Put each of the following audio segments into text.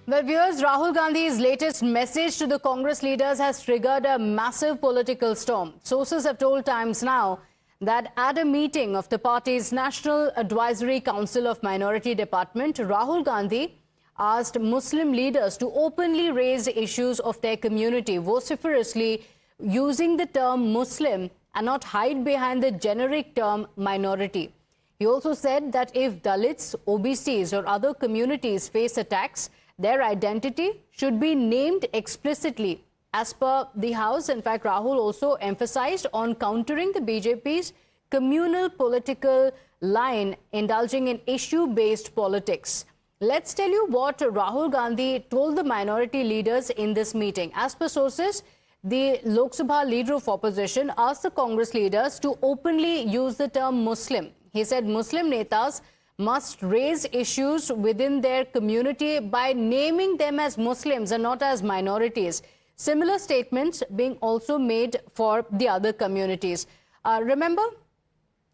Well, viewers, Rahul Gandhi's latest message to the Congress leaders has triggered a massive political storm. Sources have told Times Now that at a meeting of the party's National Advisory Council of Minority Department, Rahul Gandhi asked Muslim leaders to openly raise issues of their community, vociferously using the term Muslim and not hide behind the generic term minority. He also said that if Dalits, OBCs or other communities face attacks, their identity should be named explicitly. As per the House, in fact, Rahul also emphasized on countering the BJP's communal political line, indulging in issue-based politics. Let's tell you what Rahul Gandhi told the minority leaders in this meeting. As per sources, the Lok Sabha leader of opposition asked the Congress leaders to openly use the term Muslim. He said Muslim netas must raise issues within their community by naming them as Muslims and not as minorities. Similar statements being also made for the other communities. Remember,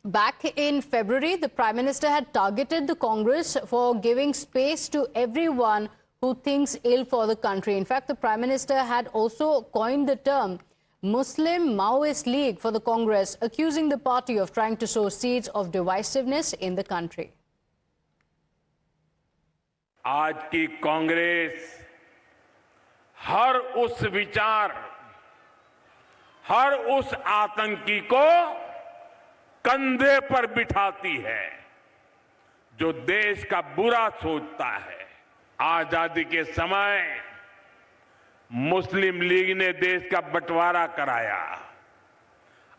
back in February, the Prime Minister had targeted the Congress for giving space to everyone who thinks ill for the country. In fact, the Prime Minister had also coined the term Muslim Maoist League for the Congress, accusing the party of trying to sow seeds of divisiveness in the country. आज की कांग्रेस हर उस विचार, हर उस आतंकी को कंधे पर बिठाती है जो देश का बुरा सोचता है। आजादी के समय मुस्लिम लीग ने देश का बंटवारा कराया।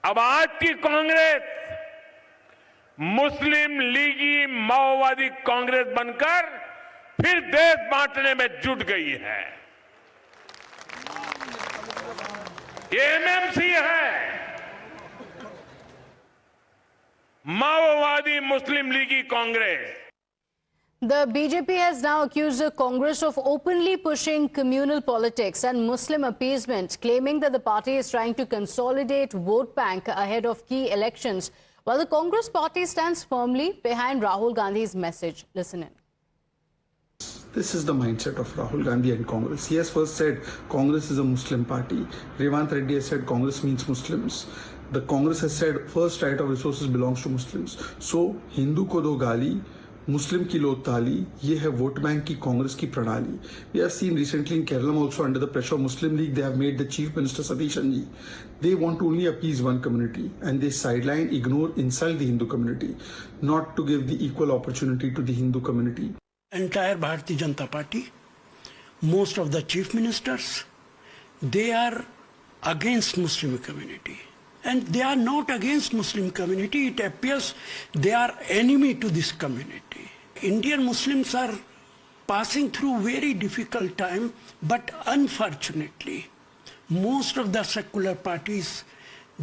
अब आज की कांग्रेस मुस्लिम लीगी माओवादी कांग्रेस बनकर फिर देश बांटने में जुट गई है। ये एमएमसी है, माओवादी मुस्लिम लीगी Congress. The BJP has now accused the Congress of openly pushing communal politics and Muslim appeasement, claiming that the party is trying to consolidate vote bank ahead of key elections, while the Congress party stands firmly behind Rahul Gandhi's message. Listen in. This is the mindset of Rahul Gandhi and Congress. He has first said Congress is a Muslim party. Revanth Reddy has said Congress means Muslims. The Congress has said first right of resources belongs to Muslims. So Hindu ko do gali, Muslim ki lo tali, ye hai vote bank ki Congress ki pranali. We have seen recently in Kerala also under the pressure of Muslim League, they have made the Chief Minister Satish Anji. They want to only appease one community and they sideline, ignore, insult the Hindu community, not to give the equal opportunity to the Hindu community. Entire Bharatiya Janata Party, most of the chief ministers, they are against Muslim community. And they are not against Muslim community. It appears they are enemy to this community. Indian Muslims are passing through very difficult time, but unfortunately, most of the secular parties,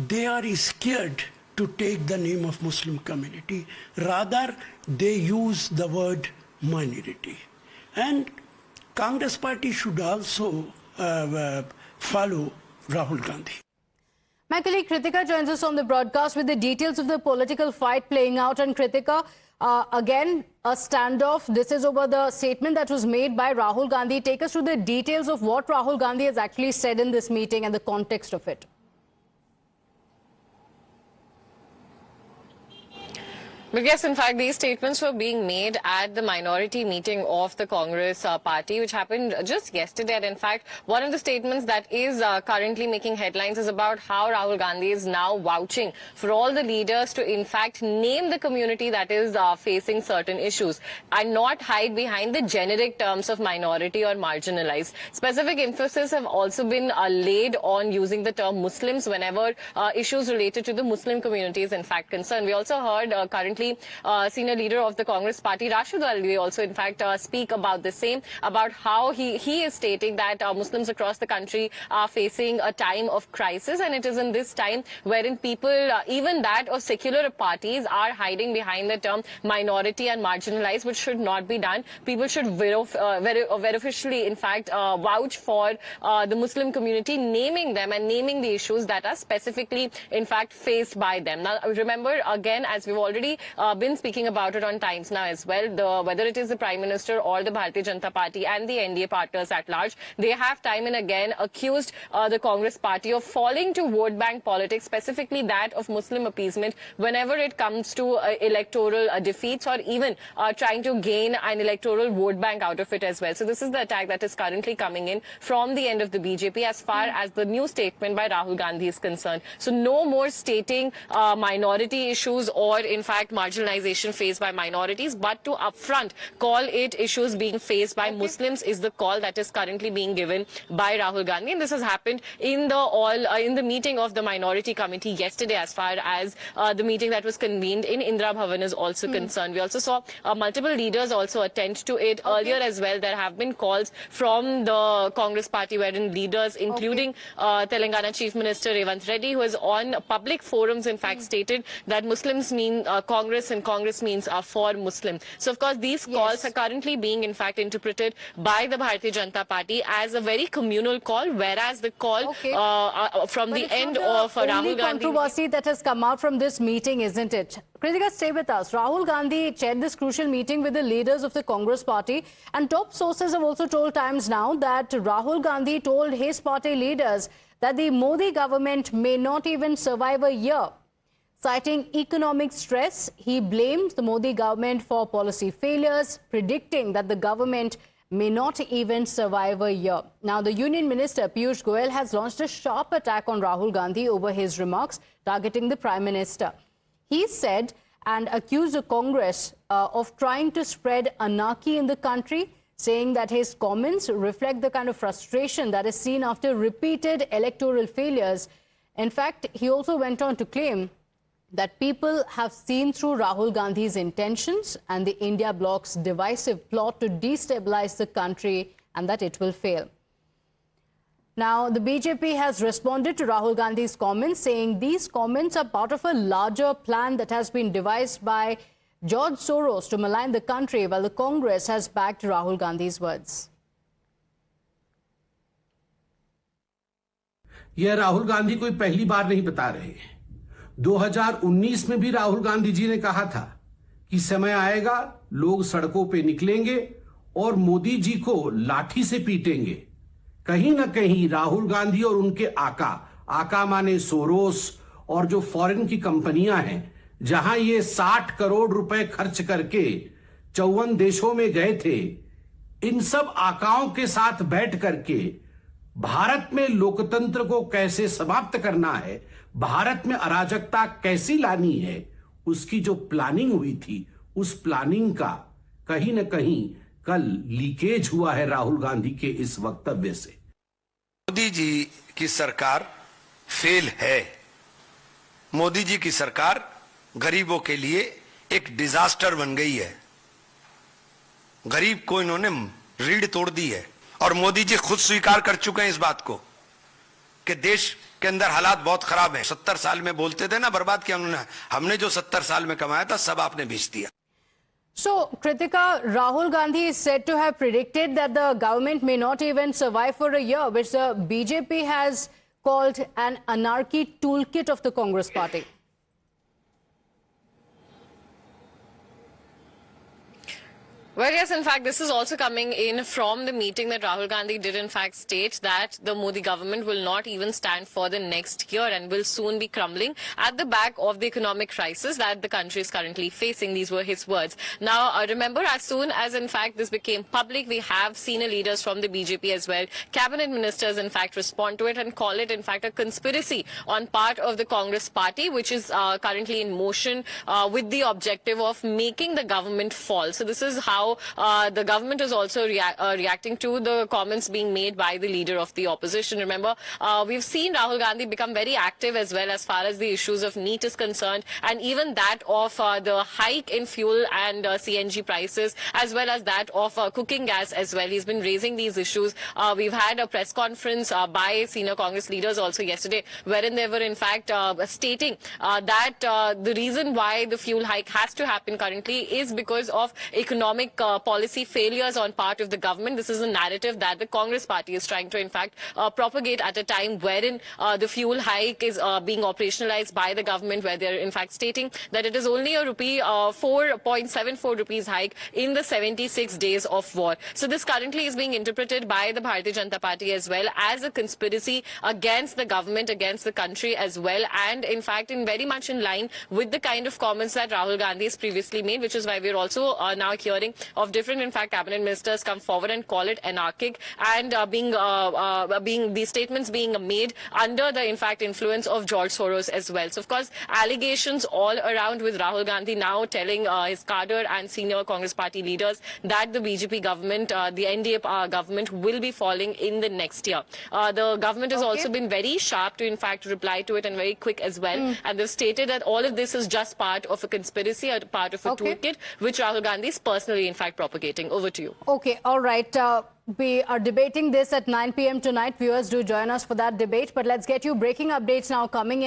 they are scared to take the name of Muslim community. Rather, they use the word minority. And Congress party should also follow Rahul Gandhi. My colleague Kritika joins us on the broadcast with the details of the political fight playing out. And Kritika, again, a standoff. This is over the statement that was made by Rahul Gandhi. Take us through the details of what Rahul Gandhi has actually said in this meeting and the context of it. But yes, in fact, these statements were being made at the minority meeting of the Congress party, which happened just yesterday. And in fact, one of the statements that is currently making headlines is about how Rahul Gandhi is now vouching for all the leaders to, in fact, name the community that is facing certain issues and not hide behind the generic terms of minority or marginalized. Specific emphasis have also been laid on using the term Muslims whenever issues related to the Muslim community is, in fact, concerned. We also heard currently senior leader of the Congress party, Rashid Alvi, also in fact speak about the same, about how he is stating that Muslims across the country are facing a time of crisis, and it is in this time wherein people, even that of secular parties, are hiding behind the term minority and marginalized, which should not be done. People should officially, in fact, vouch for the Muslim community, naming them and naming the issues that are specifically, in fact, faced by them. Now, remember, again, as we've already been speaking about it on Times Now as well. Whether it is the Prime Minister or the Bharatiya Janata Party and the NDA partners at large, they have time and again accused the Congress party of falling to vote bank politics, specifically that of Muslim appeasement, whenever it comes to electoral defeats or even trying to gain an electoral vote bank out of it as well. So this is the attack that is currently coming in from the end of the BJP as far as the new statement by Rahul Gandhi is concerned. So no more stating minority issues or in fact marginalization faced by minorities, but to upfront call it issues being faced by Muslims is the call that is currently being given by Rahul Gandhi. And this has happened in the meeting of the minority committee yesterday, as far as the meeting that was convened in Indira Bhavan is also concerned. We also saw multiple leaders also attend to it. Earlier as well, there have been calls from the Congress party wherein leaders, including Telangana Chief Minister Revanth Reddy, who has on public forums in fact stated that Muslims mean Congress and Congress means for Muslim. So of course these calls are currently being in fact interpreted by the Bharatiya Janata Party as a very communal call, whereas the call from the end of Rahul Gandhi. Controversy that has come out from this meeting, isn't it? Kritika, stay with us. Rahul Gandhi chaired this crucial meeting with the leaders of the Congress party, and top sources have also told Times Now that Rahul Gandhi told his party leaders that the Modi government may not even survive a year. Citing economic stress, he blamed the Modi government for policy failures, predicting that the government may not even survive a year. Now, the Union Minister Piyush Goyal has launched a sharp attack on Rahul Gandhi over his remarks targeting the Prime Minister. He said and accused the Congress of trying to spread anarchy in the country, saying that his comments reflect the kind of frustration that is seen after repeated electoral failures. In fact, he also went on to claim that people have seen through Rahul Gandhi's intentions and the India bloc's divisive plot to destabilize the country, and that it will fail. Now, the BJP has responded to Rahul Gandhi's comments, saying these comments are part of a larger plan that has been devised by George Soros to malign the country, while the Congress has backed Rahul Gandhi's words. यह राहुल गांधी कोई पहली बार नहीं बता रहे। 2019 में भी राहुल गांधी जी ने कहा था कि समय आएगा, लोग सड़कों पे निकलेंगे और मोदी जी को लाठी से पीटेंगे। कहीं ना कहीं राहुल गांधी और उनके आका माने सोरोस और जो फॉरेन की कंपनियां हैं, जहां ये 60 करोड़ रुपए खर्च करके 54 देशों में गए थे, इन सब आकाओं के साथ बैठ करके भारत में लोकतंत्र को कैसे समाप्त करना है, भारत में अराजकता कैसी लानी है, उसकी जो प्लानिंग हुई थी, उस प्लानिंग का कहीं ना कहीं कल लीकेज हुआ है राहुल गांधी के इस वक्तव्य से। मोदी जी की सरकार फेल है। मोदी जी की सरकार गरीबों के लिए एक डिजास्टर बन गई है। गरीब को इन्होंने रीढ़ तोड़ दी है और मोदी जी खुद स्वीकार कर चुके हैं इस बात को कि देश के अंदर हालात बहुत खराब है। 70 साल में बोलते थे ना, बर्बाद किया उन्होंने। हमने जो 70 साल में कमाया था सब आपने बेच दिया। So, Kritika, Rahul Gandhi is said to have predicted that the government may not even survive for a year, which the BJP has called an anarchy toolkit of the Congress party. Well, yes, in fact, this is also coming in from the meeting that Rahul Gandhi did, in fact, state that the Modi government will not even stand for the next year and will soon be crumbling at the back of the economic crisis that the country is currently facing. These were his words. Now, remember, as soon as, in fact, this became public, we have senior leaders from the BJP as well, cabinet ministers, in fact, respond to it and call it, in fact, a conspiracy on part of the Congress party, which is currently in motion with the objective of making the government fall. So this is how the government is also reacting to the comments being made by the leader of the opposition. Remember, we've seen Rahul Gandhi become very active as well as far as the issues of NEET is concerned, and even that of the hike in fuel and CNG prices, as well as that of cooking gas as well. He's been raising these issues. We've had a press conference by senior Congress leaders also yesterday, wherein they were in fact stating that the reason why the fuel hike has to happen currently is because of economic policy failures on part of the government. This is a narrative that the Congress party is trying to, in fact, propagate at a time wherein the fuel hike is being operationalized by the government, where they're, in fact, stating that it is only a rupee 4.74 rupees hike in the 76 days of war. So this currently is being interpreted by the Bharatiya Janata Party as well as a conspiracy against the government, against the country as well, and in fact in very much in line with the kind of comments that Rahul Gandhi has previously made, which is why we're also now hearing of different, in fact, cabinet ministers come forward and call it anarchic, and being these statements being made under the, in fact, influence of George Soros as well. So of course allegations all around, with Rahul Gandhi now telling his cadre and senior Congress party leaders that the BJP government, the NDA government will be falling in the next year. The government has also been very sharp to, in fact, reply to it, and very quick as well. And they've stated that all of this is just part of a conspiracy, or part of a toolkit, which Rahul Gandhi is personally, in fact, propagating. Over to you. Okay, all right. We are debating this at 9 p.m. tonight. Viewers, do join us for that debate. But let's get you breaking updates now coming in.